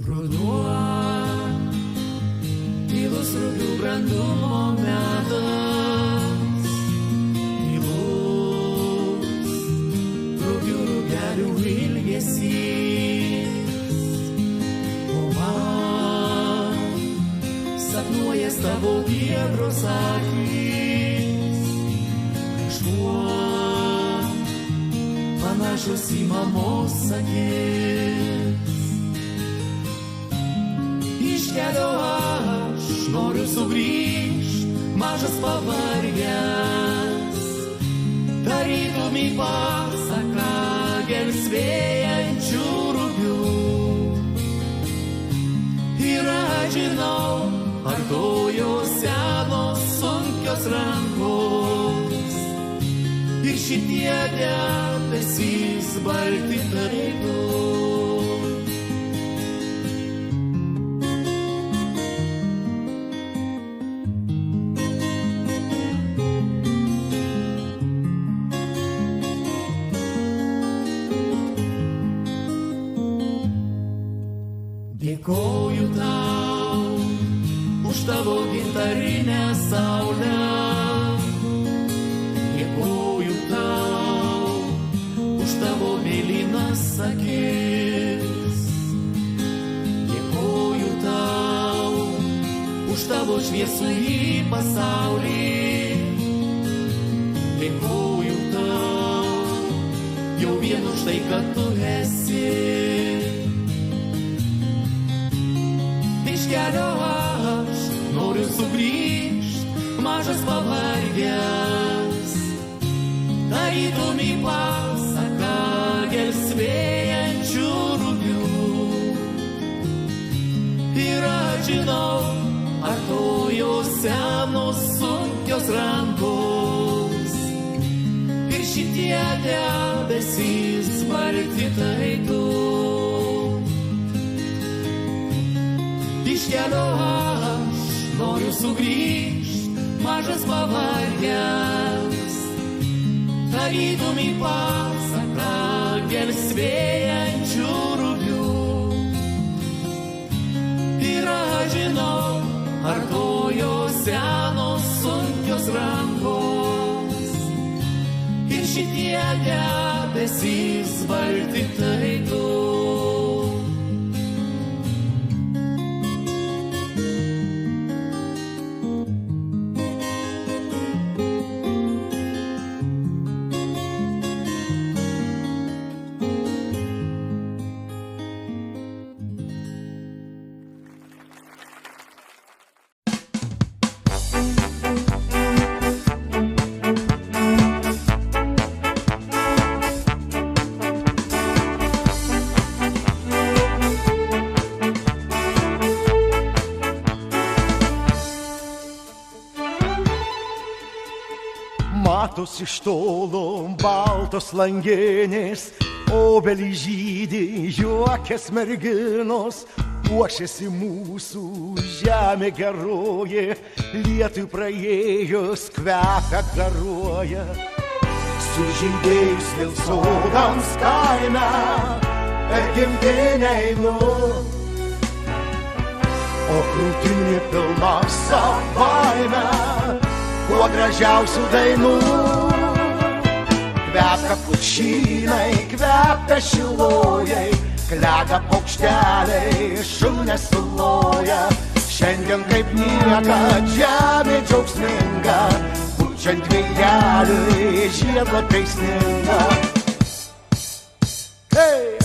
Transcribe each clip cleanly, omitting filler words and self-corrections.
Ruduo, tylus rugių brandumo metas, tylus rugių rugelių ilgesys, o man sapnuojas tavo giedros akys, kažkuo panašus į mamos akis. Iš kelio aš noriu sugrįžt, mažas pavargęs, tarytum į pasaką gelsvėjančių rugių. Ir aš žinau, artojo senos sunkios rankos, ir šitie debesys balti tarytum. Dėkoju tau už tavo gintarinę saulę, dėkoju tau už tavo mėlynas akis, dėkoju tau už tavo šviesųjį pasaulį, dėkoju tau jau vien už tai, kad tu esi. Iš kelio aš noriu sugrįžt, mažas pavargęs, tarytum į pasaką gelsvėjančių rugių. Ir aš žinau, artojo senos sunkios rankos, ir šitie debesys balti tarytum. Iš kelio aš noriu sugrįžt, mažas pavargęs, tarytum į pasaką gelsvėjančių rugių. Ir aš žinau, artojo senos sunkios rankos, ir šitie debesys balti tarytum. Matos iš tolo baltos langenės, obelys žydi, juokias merginos, puošiasi mūsų žemė geroji, lietui praėjus kvepia garuoja. Sužydėjus vėl sodams kaime, per gimtinę einu, o krūtinė pilna savaime kuo gražiausių dainų. Kvepia pušynai, kvepia šilojai, klega paukšteliai, šunės suloja. Šiandien kaip niekad žemė džiaugsminga, pučiant vėjeliui žiedlapiai sninga. Hey!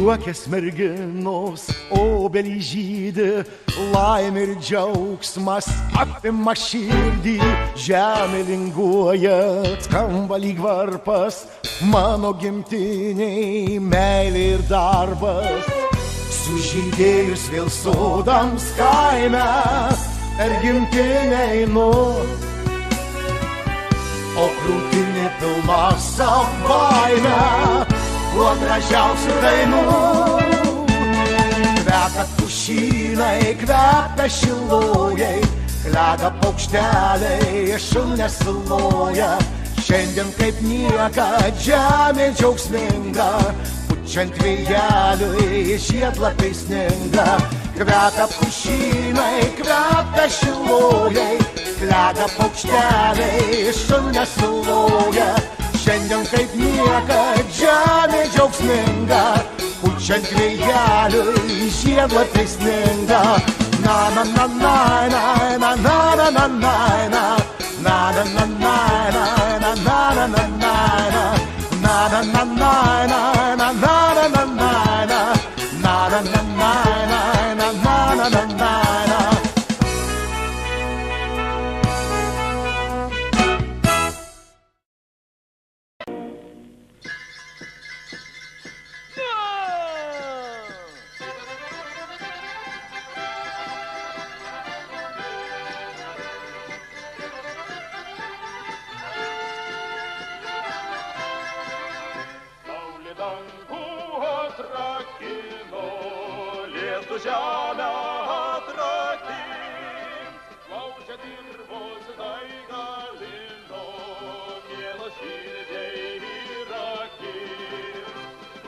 Juokės merginos, obelys žydi, laimė ir džiaugsmas apima širdį, žemė linguoja, skamba lyg varpas, mano gimtiniai meilė ir darbas. Sužydėjus vėl sodams kaime, per gimtinę einu, o krūtinė pilna savaime gražiausių dainų. Kvepia pušynai, kvepia šilojai, klega paukšteliai, šunės suloja. Šiandien kaip niekad žemė džiaugsminga, pučiant vėjeliui žiedlapiai sninga. Kvepia pušynai, kvepia šilojai, klega paukšteliai, šunės suloja. Šiandien kaip niekad žemė džiaugsminga, pučiant vėjeliui žiedlapiai sninga. Na na na na na na na na na na na na na na na na na na na na. Žemę atrakin, laukia dirvos daigalino, mielas širdžiai ir akin.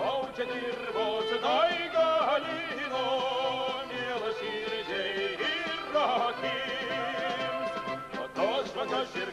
Laukia dirvos daigalino, mielas širdžiai ir akin. O tos švakas ir